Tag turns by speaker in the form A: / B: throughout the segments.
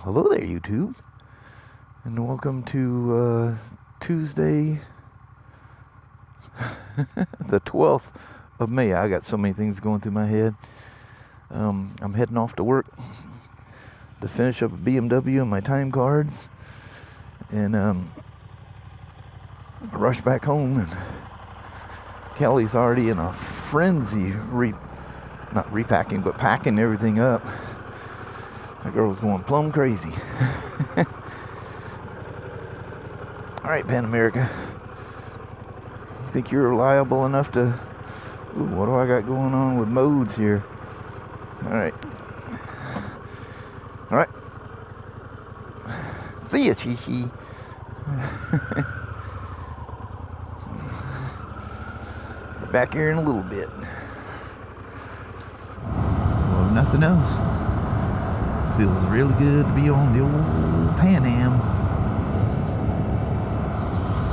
A: hello there, YouTube, and welcome to Tuesday, the 12th of May. I got so many things going through my head. I'm heading off to work to finish up a BMW and my time cards, and rush back home. And Kelly's already in a frenzy, not repacking, but packing everything up. That girl's going plumb crazy. Alright, Pan America. You think you're reliable enough to... Ooh, what do I got going on with modes here? Alright. Alright. See ya, Chi-Chi. Back here in a little bit. Well, if nothing else, feels really good to be on the old PanAm.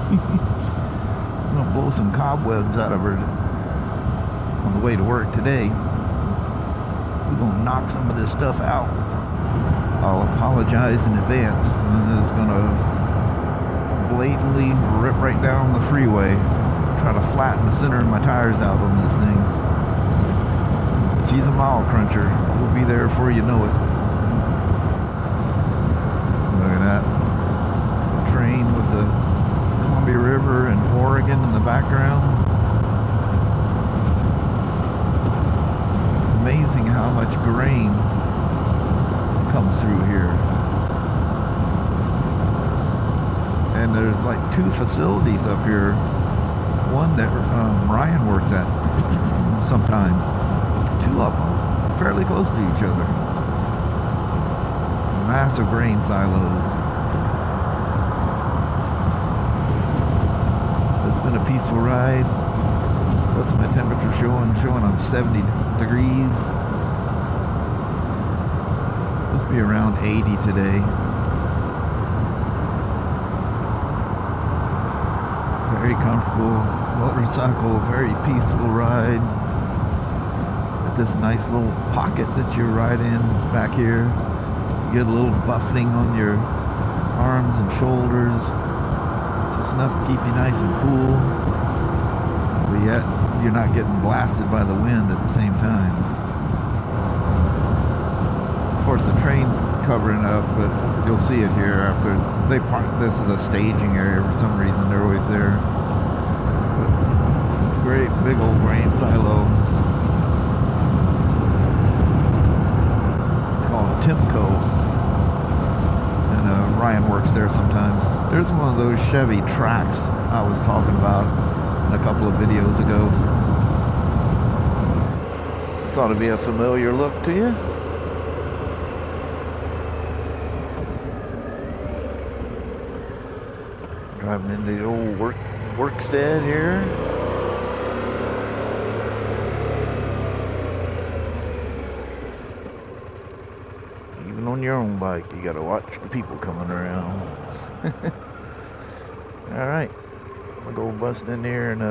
A: I'm gonna blow some cobwebs out of her on the way to work today. We're gonna knock some of this stuff out. I'll apologize in advance, and it's gonna blatantly rip right down the freeway. Try to flatten the center of my tires out on this thing. She's a mile cruncher. We'll be there before you know it. Look at that. The train with the Columbia River and Oregon in the background. It's amazing how much grain comes through here. And there's like two facilities up here. One that Ryan works at sometimes. Two of them fairly close to each other. Massive grain silos. It's been a peaceful ride. What's my temperature showing? Showing I'm 70 degrees. It's supposed to be around 80 today. Very comfortable motorcycle, very peaceful ride. With this nice little pocket that you ride in back here. You get a little buffeting on your arms and shoulders. Just enough to keep you nice and cool. But yet, you're not getting blasted by the wind at the same time. Of course, the train's covering up, but you'll see it here after they park. This is a staging area for some reason. They're always there. But great big old grain silo. It's called Timco, and Ryan works there sometimes. There's one of those Chevy Trax I was talking about in a couple of videos ago. This ought to be a familiar look to you. Driving into the old workstead here. Even on your own bike, you gotta watch the people coming around. Alright, I'll go bust in there and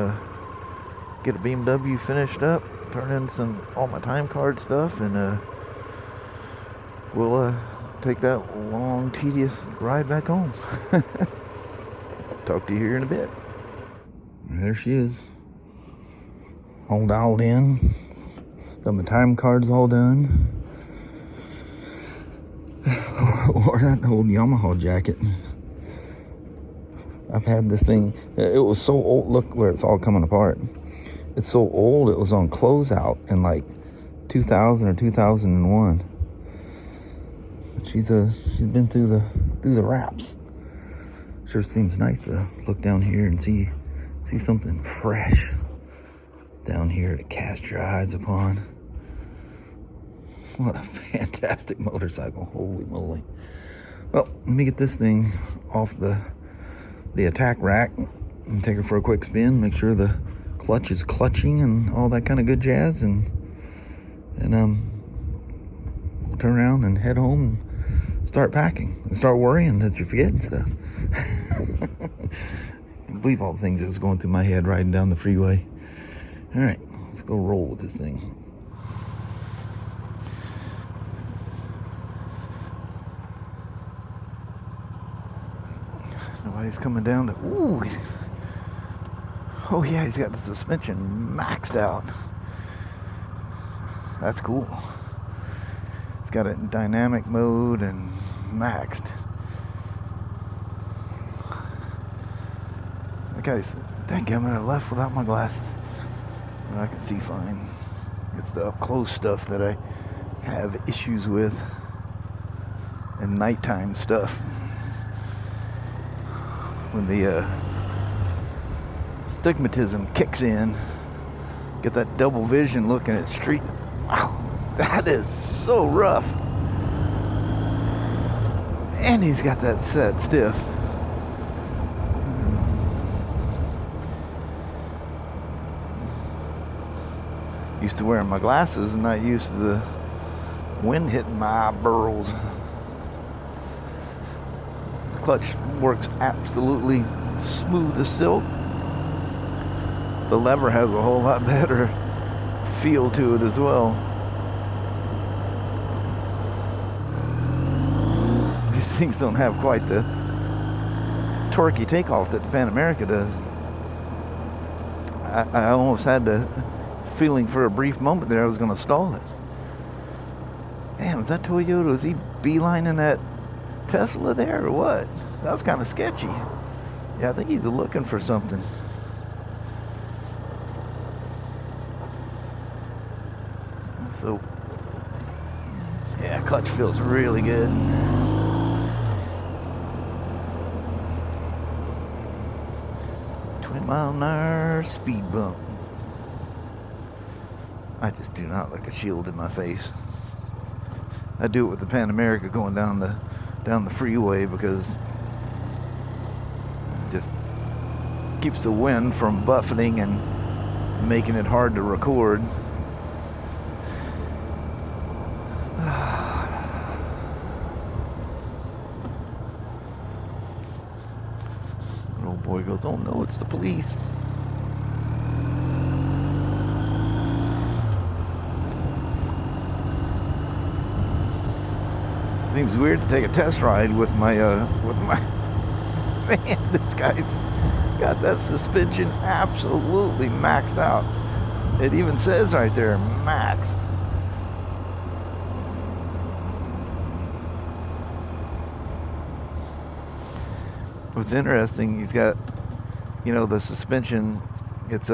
A: get a BMW finished up, turn in all my time card stuff, and we'll take that long, tedious ride back home. Talk to you here in a bit. There she is. All dialed in. Got my time cards all done. Or that old Yamaha jacket. I've had this thing. It was so old. Look where it's all coming apart. It's so old. It was on closeout in like 2000 or 2001. She's been through the wraps. Sure seems nice to look down here and see something fresh down here to cast your eyes upon. What a fantastic motorcycle. Holy moly. Well, let me get this thing off the attack rack and take her for a quick spin, make sure the clutch is clutching and all that kind of good jazz, and we'll turn around and head home and start packing and start worrying that you're forgetting stuff. I believe all the things that was going through my head riding down the freeway. Alright, let's go roll with this thing. Nobody's coming down to... Ooh, oh yeah, he's got the suspension maxed out. That's cool. It's got it in dynamic mode and maxed. That guy's... Dadgummit, I left without my glasses. Well, I can see fine. It's the up close stuff that I have issues with. And nighttime stuff. When the stigmatism kicks in, get that double vision looking at street. Wow, that is so rough. And he's got that set stiff. Used to wearing my glasses and not used to the wind hitting my eyeballs. The clutch works absolutely smooth as silk. The lever has a whole lot better feel to it as well. These things don't have quite the torquey takeoff that the Pan America does. I almost had the feeling for a brief moment there I was going to stall it. Man, was that Toyota? Was he beelining that Tesla there or what? That was kind of sketchy. Yeah, I think he's looking for something. So, yeah, clutch feels really good. 20-mile-an-hour speed bump. I just do not like a shield in my face. I do it with the Pan America going down the freeway because it just keeps the wind from buffeting and making it hard to record. The old boy goes, "Oh no, it's the police." Seems weird to take a test ride with my man. This guy's got that suspension absolutely maxed out. It even says right there, max. What's interesting, he's got, you know, the suspension. Its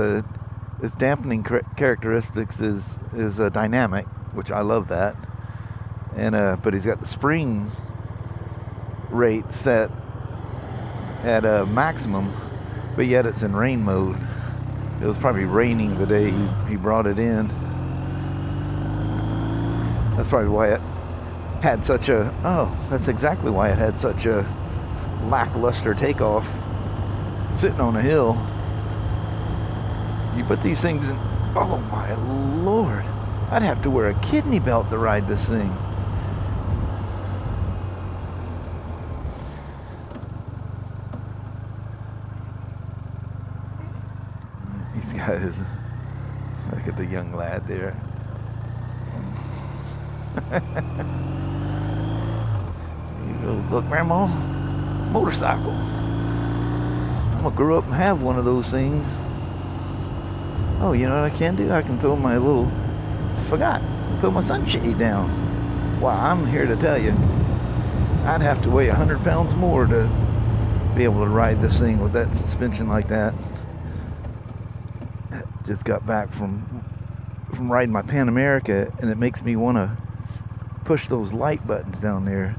A: dampening characteristics is dynamic, which I love that. And but he's got the spring rate set at a maximum, but yet it's in rain mode. It was probably raining the day he brought it in. That's probably why it had such a, that's exactly why it had such a lackluster takeoff sitting on a hill. You put these things in, oh my Lord, I'd have to wear a kidney belt to ride this thing. These guys, look at the young lad there. He goes, "Look, Grandma, motorcycle. I'm gonna grow up and have one of those things. Oh, you know what I can do? I can throw my little, throw my sunshade down." Well, I'm here to tell you, I'd have to weigh 100 pounds more to be able to ride this thing with that suspension like that. Just got back from riding my Pan America, and it makes me want to push those light buttons down there.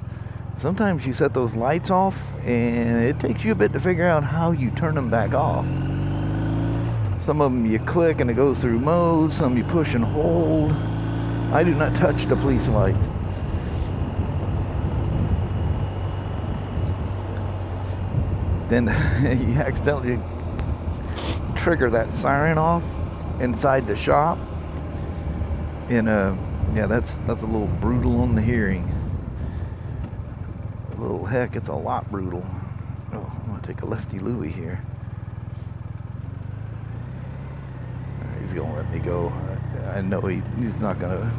A: Sometimes you set those lights off, and it takes you a bit to figure out how you turn them back off. Some of them you click and it goes through modes, some you push and hold. I do not touch the police lights. Then you accidentally trigger that siren off inside the shop, and yeah, that's a little brutal on the hearing. A little heck, it's a lot brutal. Oh, I'm gonna take a lefty Louie here. He's gonna let me go. I know he's not gonna.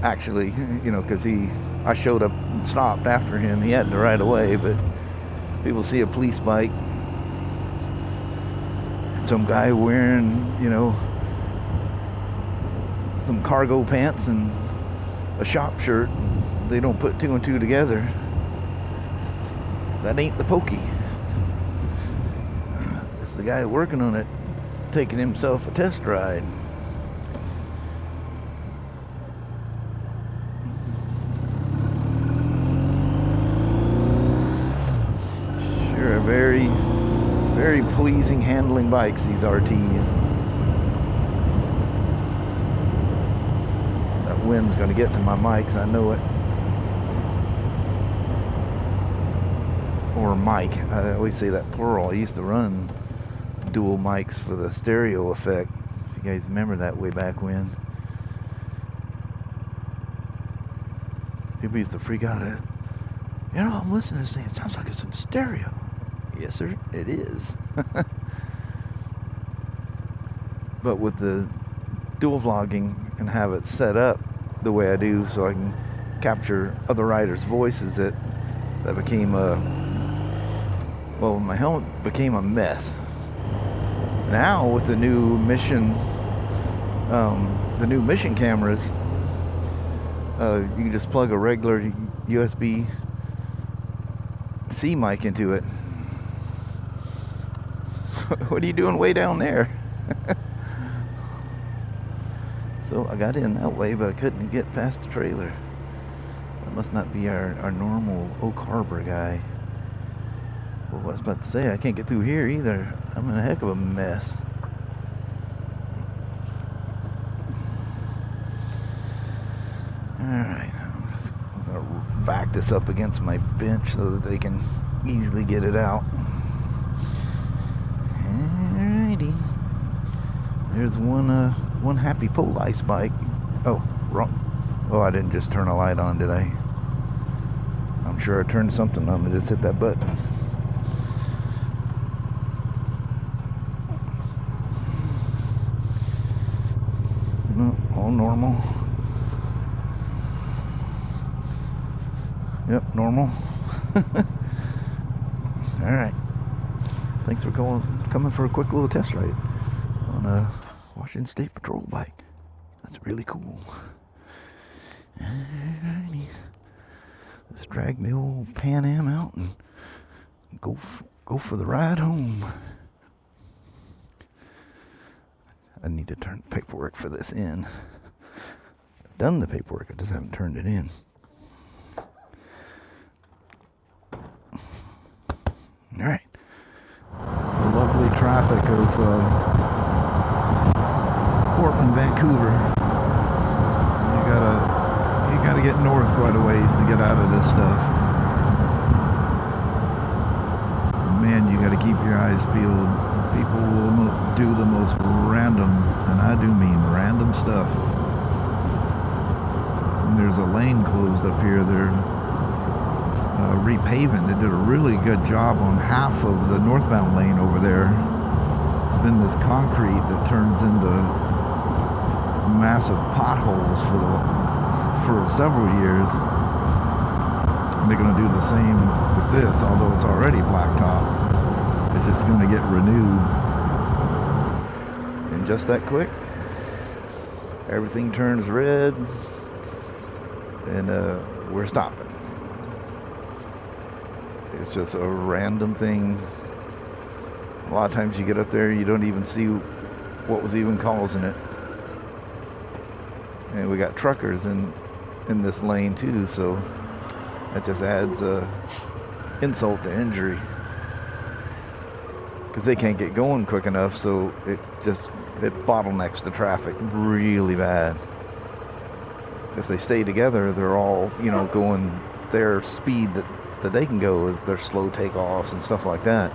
A: Actually, you know, because I showed up and stopped after him. He had to right away, but people see a police bike and some guy wearing, you know, some cargo pants and a shop shirt. They don't put two and two together. That ain't the Pokey. It's the guy working on it, taking himself a test ride. Sure, very, very pleasing handling bikes, these RTs. That wind's gonna get to my mics, I know it. Or mic. I always say that plural. I used to run dual mics for the stereo effect. If you guys remember that way back when. People used to freak out at, you know, I'm listening to this thing. It sounds like it's in stereo. Yes, sir, it is. But with the dual vlogging and have it set up the way I do so I can capture other riders' voices, that became a... Well, my helmet became a mess. Now with the new mission cameras, you can just plug a regular USB-C mic into it. What are you doing way down there? So I got in that way, but I couldn't get past the trailer. That must not be our normal Oak Harbor guy. Well, I was about to say, I can't get through here either. I'm in a heck of a mess. Alright, I'm going to back this up against my bench so that they can easily get it out. Alrighty. There's one happy Police bike. Oh, wrong. Oh, I didn't just turn a light on, did I? I'm sure I turned something on. I just hit that button. All normal. Yep, normal. Alright. Thanks for coming for a quick little test ride on a Washington State Patrol bike. That's really cool. Alrighty. Let's drag the old PanAm out and go for the ride home. I need to turn the paperwork for this in. I've done the paperwork, I just haven't turned it in. Alright. The lovely traffic of Portland, Vancouver. You gotta get north quite a ways to get out of this stuff. Man, you gotta keep your eyes peeled. People will do the most random, and I do mean random stuff. And there's a lane closed up here. They're repaving. They did a really good job on half of the northbound lane over there. It's been this concrete that turns into massive potholes for several years. And they're going to do the same with this, although it's already blacktop. It's just going to get renewed. And just that quick, everything turns red, and we're stopping. It's just a random thing. A lot of times you get up there, you don't even see what was even causing it. And we got truckers in this lane too, so that just adds insult to injury. Because they can't get going quick enough, so it bottlenecks the traffic really bad. If they stay together, they're all, going their speed that they can go with their slow takeoffs and stuff like that.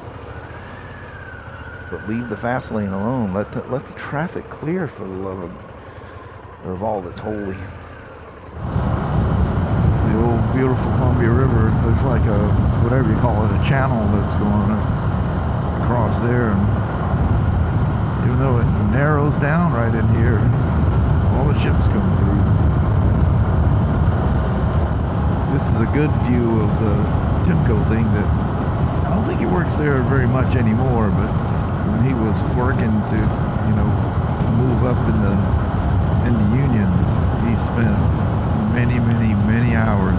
A: But leave the fast lane alone. Let the traffic clear, for the love of all that's holy. The old beautiful Columbia River, there's like a, whatever you call it, a channel that's going across there, and even though it narrows down right in here, all the ships come through. This is a good view of the Timco thing that I I don't think he works there very much anymore, but when he was working to, move up in the union, he spent many hours.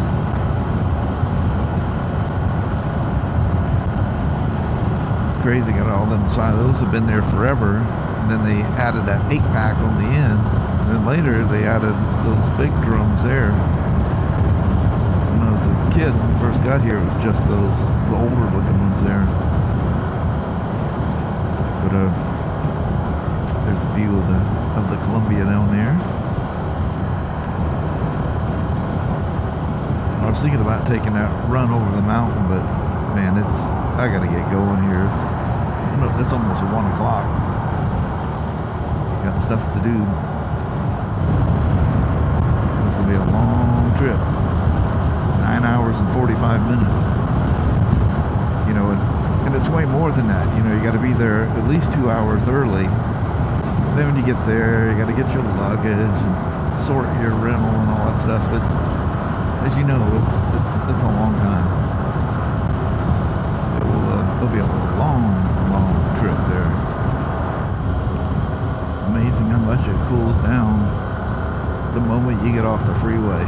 A: It's crazy. Got all them silos have been there forever, and then they added that 8-pack on the end, and then later they added those big drums there. When I was a kid, when I first got here, it was just the older looking ones there. But there's a view of the Columbia down there. I was thinking about taking that run over the mountain, but man, I gotta get going here. It's almost 1 o'clock. Got stuff to do. It's gonna be a long trip. 9 hours and 45 minutes. And it's way more than that. You got to be there at least 2 hours early. Then when you get there, you got to get your luggage and sort your rental and all that stuff. It's, as you know, it's a long time. It'll be a long trip there. It's amazing how much it cools down the moment you get off the freeway.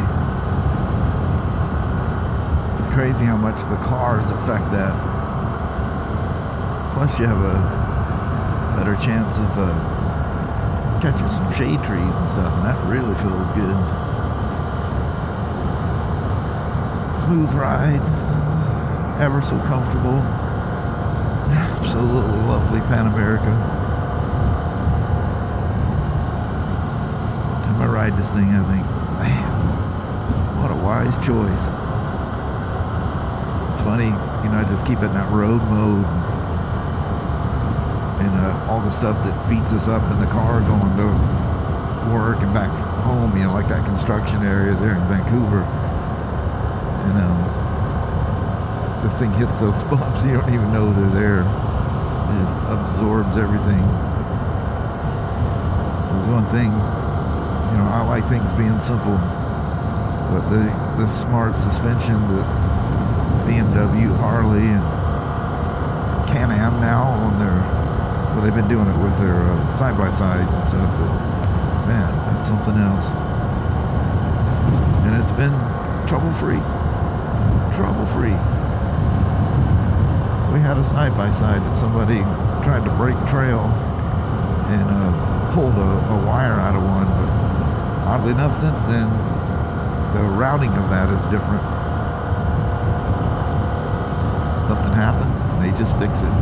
A: It's crazy how much the cars affect that. Plus you have a better chance of catching some shade trees and stuff, and that really feels good. Smooth ride, ever so comfortable. Absolutely lovely Pan America. Every time I ride this thing, I think, man, what a wise choice. It's funny, I just keep it in that road mode. And all the stuff that beats us up in the car going to work and back home, like that construction area there in Vancouver. And this thing hits those bumps, you don't even know they're there. It just absorbs everything. There's one thing, I like things being simple, but the smart suspension that BMW, Harley, and PanAm now on their, well, they've been doing it with their side-by-sides and stuff, but man, that's something else. And it's been trouble-free. We had a side-by-side that somebody tried to break trail and pulled a wire out of one, but oddly enough, since then, the routing of that is different. Something happens, and they just fix it.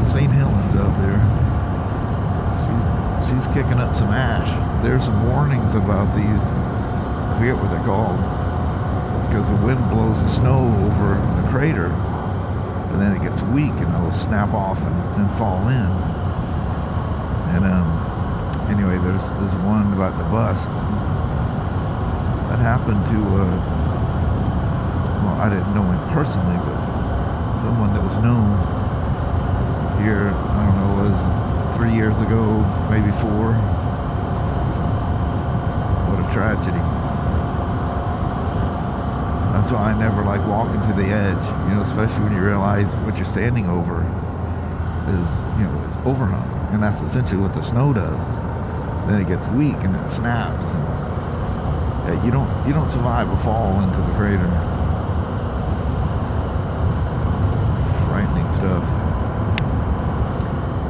A: St. Helens out there, she's kicking up some ash. There's some warnings about these, I forget what they're called, because the wind blows the snow over the crater, and then it gets weak and it'll snap off and fall in. And anyway, there's one about the bust that happened to well, I didn't know him personally, but someone that was known here, I don't know, it was 3 years ago, maybe 4. What a tragedy. That's why I never like walking to the edge, especially when you realize what you're standing over is, is overhung. And that's essentially what the snow does. Then it gets weak and it snaps, and you don't survive a fall into the crater. Frightening stuff.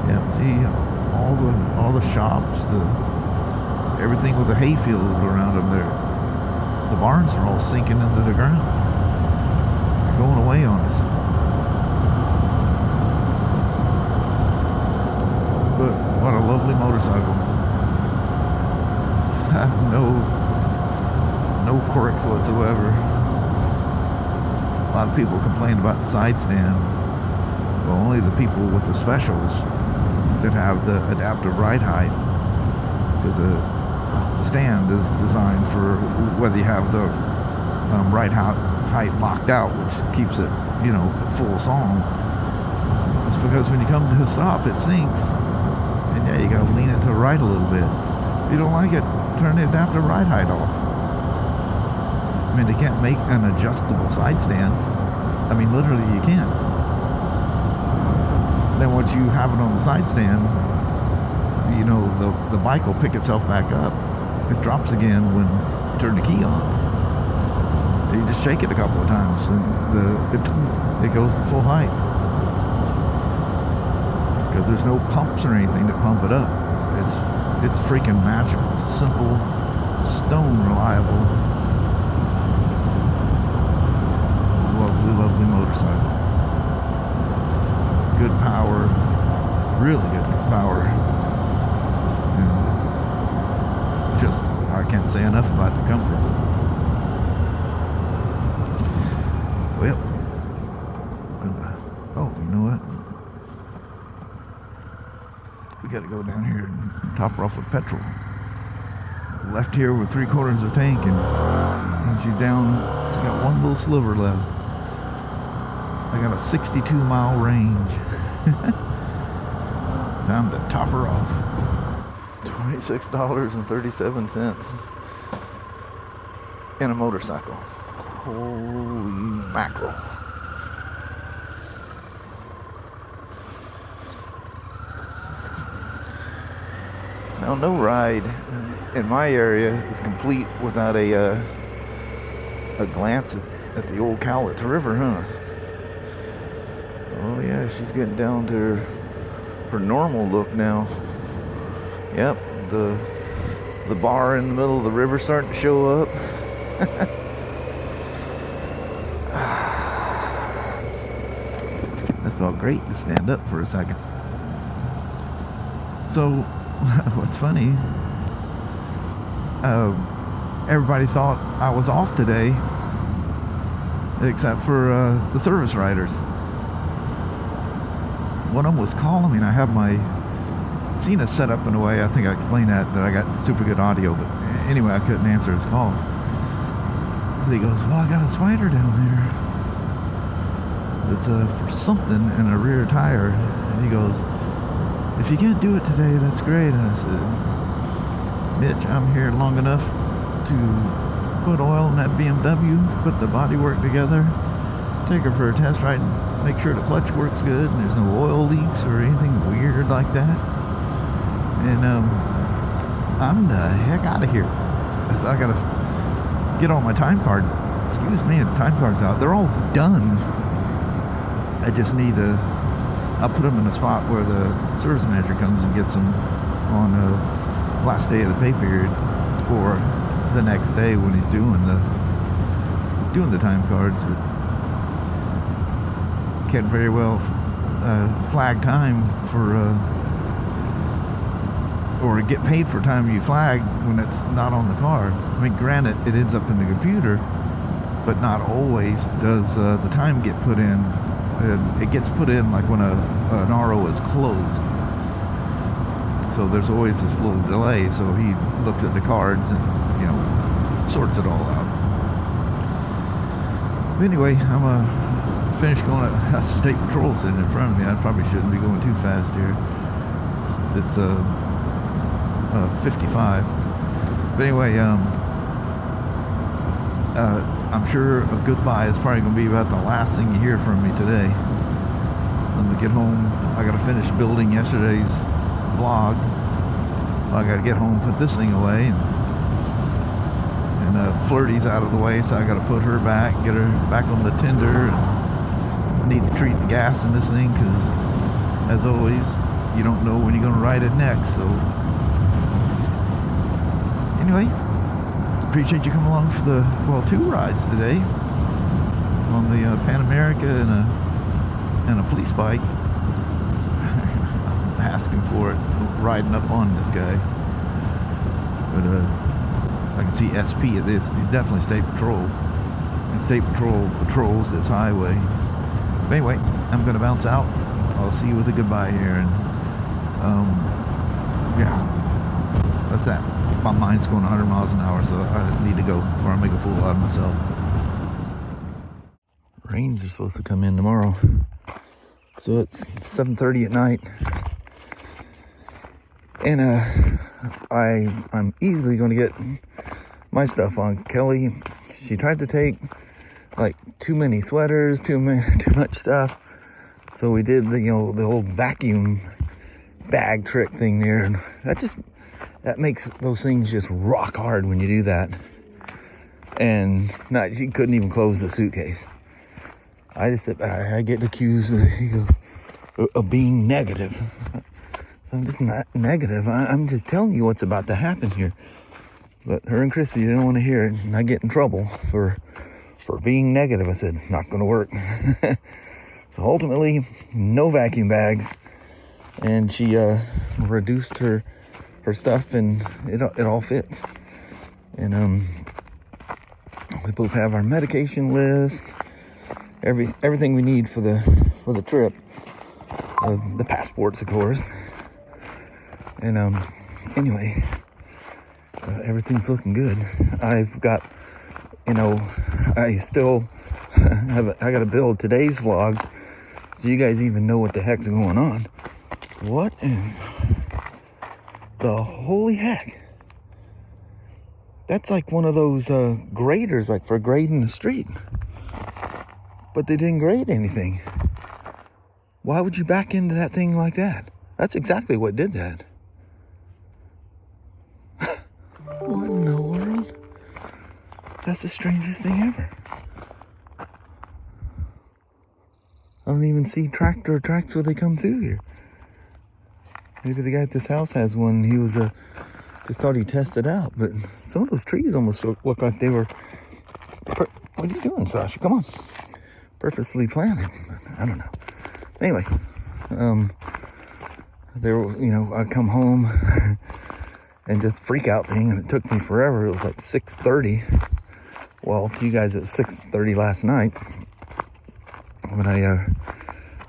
A: Yeah, see all the shops, everything with the hayfield around them there. The barns are all sinking into the ground. They're going away on us. But what a lovely motorcycle. No quirks whatsoever. A lot of people complain about the side stand. Well, only the people with the specials that have the adaptive ride height, because the stand is designed for whether you have the ride height locked out, which keeps it, full song. It's because when you come to a stop, it sinks, and yeah, you gotta lean it to the right a little bit. If you don't like it, turn the adaptive ride height off. I mean, they can't make an adjustable side stand. I mean, literally, you can't. then once you have it on the side stand, you know, the bike will pick itself back up. It drops again when you turn the key on. You just shake it a couple of times and it goes to full height. Because there's no pumps or anything to pump it up. It's freaking magical, simple, stone reliable, lovely, lovely motorcycle. Good power, really good power, and just, I can't say enough about the comfort. Well, oh, you know what? We got to go down here and top her off with petrol. Left here with 3/4 of a tank, and she's down. She's got one little sliver left. I got a 62-mile range. Time to top her off. $26.37 in a motorcycle. Holy mackerel. Now, no ride in my area is complete without a glance at the old Cowlitz River, huh? Oh yeah, she's getting down to her normal look now. Yep, the bar in the middle of the river starting to show up. That felt great to stand up for a second. So, what's funny, everybody thought I was off today, except for the service riders. One of them was calling me, and I have my Scenic set up in a way, I think I explained that I got super good audio, but anyway, I couldn't answer his call. So he goes, well, I got a spider down there. It's for something in a rear tire. And he goes, if you can't do it today, that's great. And I said, Mitch, I'm here long enough to put oil in that BMW, put the bodywork together, take her for a test ride, and make sure the clutch works good, and there's no oil leaks or anything weird like that. And I'm the heck out of here. So I gotta get all my time cards, and time cards out. They're all done. I just need I'll put them in a spot where the service manager comes and gets them on the last day of the pay period, or the next day when he's doing the time cards. But can't very well flag time for or get paid for time you flag when it's not on the car. I mean, granted, it ends up in the computer, but not always does the time get put in. It gets put in like when an RO is closed. So there's always this little delay. So he looks at the cards and, you know, sorts it all out. But anyway, I'm finished going at State Patrol sitting in front of me. I probably shouldn't be going too fast here. It's 55. But anyway, I'm sure a goodbye is probably going to be about the last thing you hear from me today. So I'm going to get home. I got to finish building yesterday's vlog. I got to get home, put this thing away, and Flirty's out of the way, so I got to put her back, get her back on the tender. And I need to treat the gas in this thing because, as always, you don't know when you're going to ride it next. So anyway, appreciate you coming along for the, well, 2 rides today on the Pan America and a police bike. I'm asking for it, riding up on this guy. But I can see SP at this. He's definitely State Patrol. And State Patrol patrols this highway. But anyway, I'm going to bounce out. I'll see you with a goodbye here. And yeah, that's that. My mind's going 100 miles an hour, so I need to go before I make a fool out of myself. Rains are supposed to come in tomorrow. So it's 7:30 at night. And I'm easily going to get my stuff on. Kelly, she tried to take like too many sweaters, too much stuff. So we did the old vacuum bag trick thing there, and that makes those things just rock hard when you do that. And she couldn't even close the suitcase. I get accused of being negative. So I'm just not negative. I'm just telling you what's about to happen here. But her and Chrissy didn't want to hear it, and I get in trouble for being negative. I said, it's not going to work. So ultimately, no vacuum bags. And she reduced her stuff, and it all fits. And we both have our medication list, everything we need for the trip. The passports, of course. And anyway, everything's looking good. I've got, I still I got to build today's vlog so you guys even know what the heck's going on. What in the holy heck? That's like one of those graders, like for grading the street. But they didn't grade anything. Why would you back into that thing like that? That's exactly what did that. What in the world? That's the strangest thing ever. I don't even see tractor tracks where they come through here. Maybe the guy at this house has one. He was just thought he tested out. But some of those trees almost look like they were... What are you doing, Sasha? Come on. Purposely planted. I don't know. Anyway, I come home and just freak out thing, and it took me forever. It was like 6:30. Well, to you guys, it was 6:30 last night when I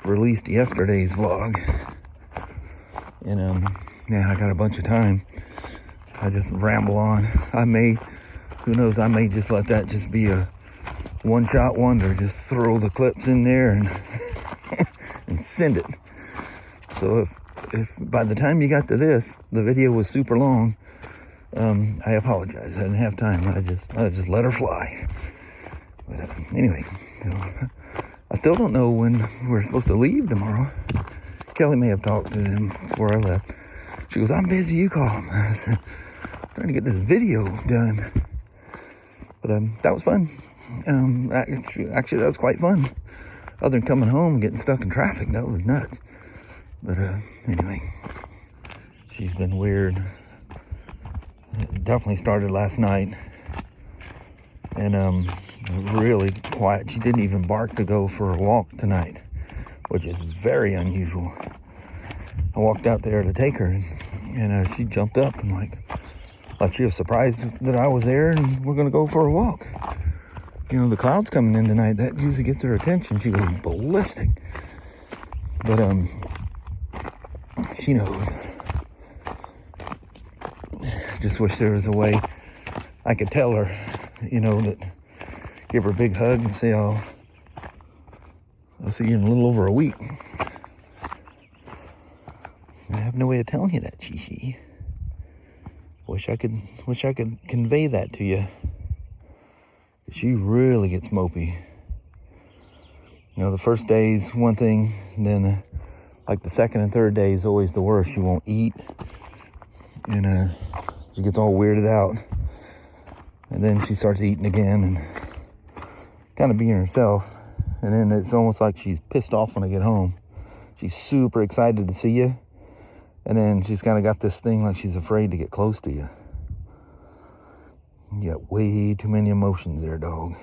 A: released yesterday's vlog. And man, I got a bunch of time. I just ramble on. Who knows, I may just let that just be a one-shot wonder. Just throw the clips in there and and send it. So if by the time you got to this, the video was super long, I apologize. I didn't have time. I just let her fly. But anyway, so I still don't know when we're supposed to leave tomorrow. Kelly may have talked to him before I left. She goes, I'm busy, you call him. I said, I'm trying to get this video done. But that was fun. Actually, that was quite fun. Other than coming home and getting stuck in traffic, that was nuts. But anyway, she's been weird. It definitely started last night. And really quiet. She didn't even bark to go for a walk tonight, which is very unusual. I walked out there to take her, and she jumped up and like she was surprised that I was there and we're gonna go for a walk. The clouds coming in tonight, that usually gets her attention. She goes ballistic. But she knows. Just wish there was a way I could tell her, that give her a big hug and say, I'll see you in a little over a week. I have no way of telling you that, Chi-Chi. Wish I could convey that to you. She really gets mopey. The first day's one thing, and then like the second and third day is always the worst. She won't eat, and she gets all weirded out. And then she starts eating again and kind of being herself. And then it's almost like she's pissed off when I get home. She's super excited to see you. And then she's kind of got this thing like she's afraid to get close to you. You got way too many emotions there, dog.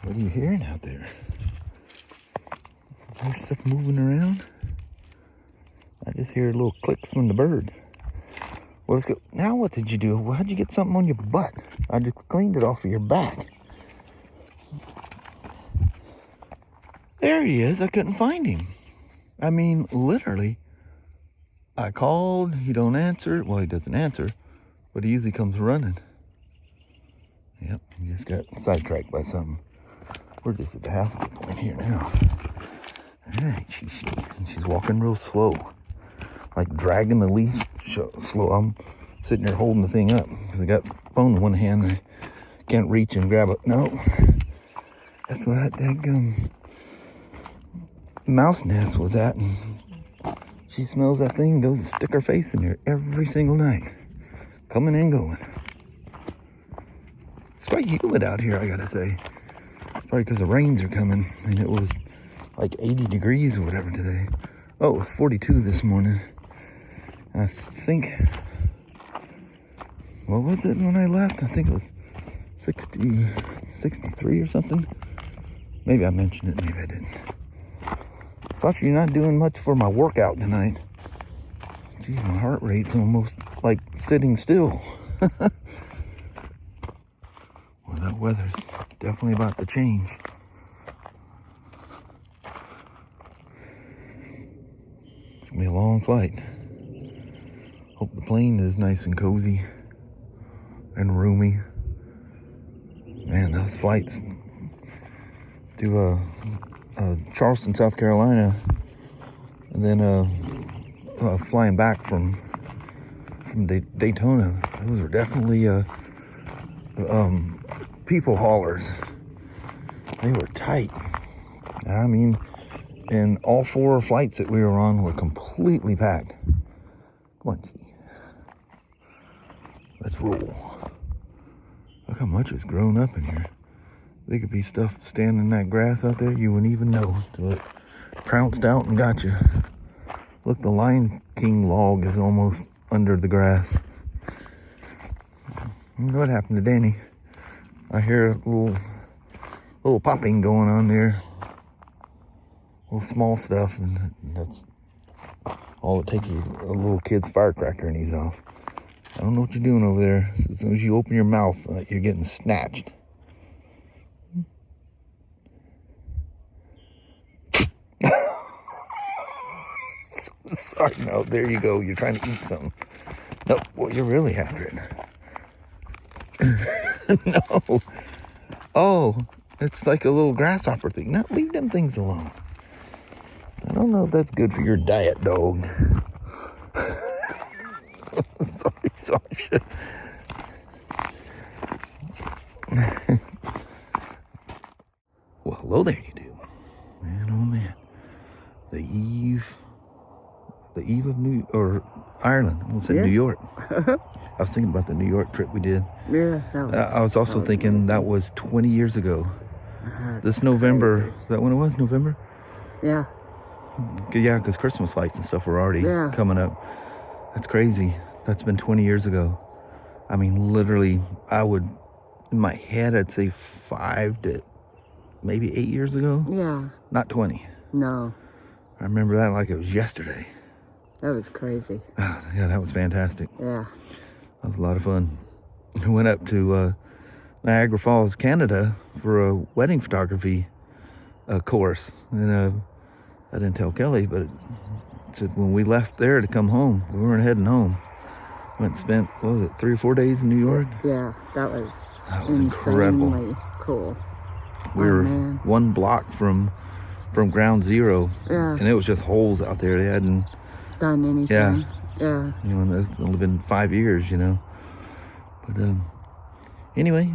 A: What are you hearing out there? There's stuff moving around. I just hear little clicks from the birds. Well, let's go. Now what did you do? How'd you get something on your butt? I just cleaned it off of your back. There he is. I couldn't find him. I mean, literally. I called. He don't answer. Well, he doesn't answer. But he usually comes running. Yep, he just got sidetracked by something. We're just at the halfway point here now. Alright, she's walking real slow. Like dragging the leash slow. I'm sitting there holding the thing up because I got the phone in one hand and I can't reach and grab it. No. That's what that mouse nest was at, and she smells that thing and goes to stick her face in there every single night. Coming and going. It's quite humid out here, I gotta say. It's probably because the rains are coming, and it was like 80 degrees or whatever today. Oh, it was 42 this morning. And I think, what was it when I left? I think it was 63 or something. Maybe I mentioned it, maybe I didn't. Sasha, you're not doing much for my workout tonight. Geez, my heart rate's almost like sitting still. Well, that weather's definitely about to change. It's gonna be a long flight. Hope the plane is nice and cozy and roomy. Man, those flights to Charleston, South Carolina, and then flying back from Daytona, those were definitely people haulers. They were tight. I mean, and all 4 flights that we were on were completely packed. Come on, G. Let's roll. Look how much has grown up in here. There could be stuff standing in that grass out there you wouldn't even know till it pounced out and got you. Look, the Lion King log is almost under the grass. You know what happened to Danny? I hear a little popping going on there. Little small stuff, and that's all it takes is a little kid's firecracker and he's off. I don't know what you're doing over there. As soon as you open your mouth, you're getting snatched. So sorry, no, there you go. You're trying to eat something. No, well, you're really after it. No. Oh, it's like a little grasshopper thing. No, leave them things alone. I don't know if that's good for your diet, dog. Sorry, Sasha. Well, hello there, you do. Man, oh man. The eve of Ireland. I almost said New York. I was thinking about the New York trip we did.
B: Yeah, that was,
A: I was also thinking that was 20 years ago. This November,
B: crazy.
A: is that when it was? November?
B: Yeah.
A: Yeah, because Christmas lights and stuff were already coming up. That's crazy. That's been 20 years ago. I mean, literally, in my head, I'd say 5 to maybe 8 years ago.
B: Yeah.
A: Not 20.
B: No.
A: I remember that like it was yesterday.
B: That was crazy.
A: Oh, yeah, that was fantastic.
B: Yeah.
A: That was a lot of fun. We went up to Niagara Falls, Canada for a wedding photography course. And I didn't tell Kelly, but when we left there to come home, we weren't heading home. Went and spent, what was it, 3 or 4 days in New York?
B: Yeah, that was
A: incredible.
B: Cool.
A: We were one block from ground zero.
B: Yeah.
A: And it was just holes out there. They hadn't
B: done anything.
A: Yeah.
B: Yeah.
A: You know, it's only been 5 years, you know. But anyway,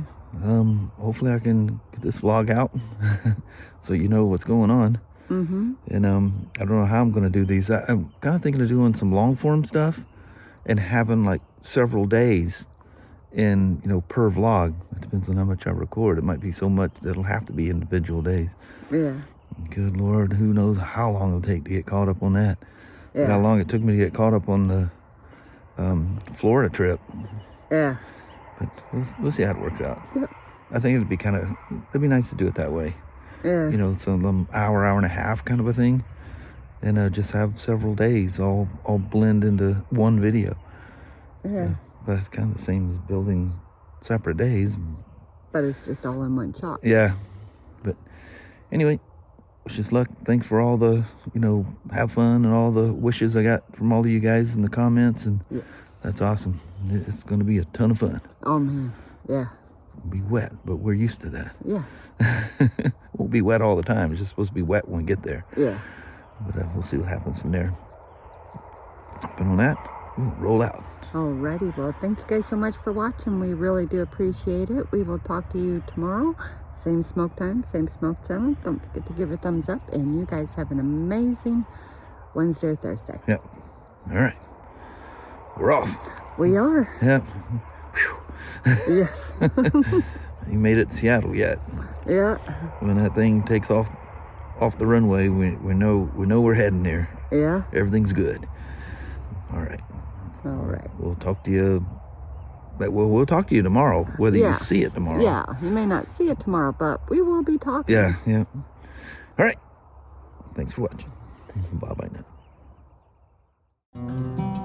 A: hopefully I can get this vlog out so you know what's going on.
B: Mm-hmm.
A: And I don't know how I'm going to do these. I'm kind of thinking of doing some long form stuff and having like several days in, you know, per vlog. It depends on how much I record. It might be so much that it'll have to be individual days.
B: Yeah.
A: Good Lord, who knows how long it'll take to get caught up on that.
B: Yeah.
A: How long it took me to get caught up on the Florida trip.
B: Yeah.
A: But we'll see how it works out.
B: Yep.
A: I think it'd be nice to do it that way.
B: Yeah.
A: You know, some hour and a half kind of a thing. And just have several days all blend into one video.
B: Yeah.
A: But it's kind of the same as building separate days.
B: But it's just all in one shot.
A: Yeah. But anyway, wish us luck. Thanks for all the, you know, have fun and all the wishes I got from all of you guys in the comments. And
B: yes.
A: That's awesome. It's going to be a ton of fun.
B: Oh, man. Yeah.
A: It'll be wet, but we're used to that.
B: Yeah.
A: Won't be wet all the time. It's just supposed to be wet when we get there.
B: Yeah.
A: But we'll see what happens from there. But on that, we'll roll out.
B: Alrighty. Well, thank you guys so much for watching. We really do appreciate it. We will talk to you tomorrow. Same smoke time, same smoke channel. Don't forget to give it a thumbs up. And you guys have an amazing Wednesday or Thursday.
A: Yep. All right. We're off.
B: We are.
A: Yep.
B: Yes.
A: You made it to Seattle yet?
B: Yeah.
A: When that thing takes off the runway, we know we're heading there.
B: Yeah.
A: Everything's good. All right.
B: All right.
A: We'll talk to you. But we'll talk to you tomorrow, whether you see it tomorrow.
B: Yeah. You may not see it tomorrow, but we will be talking.
A: Yeah. Yeah. All right. Thanks for watching. Bye bye now.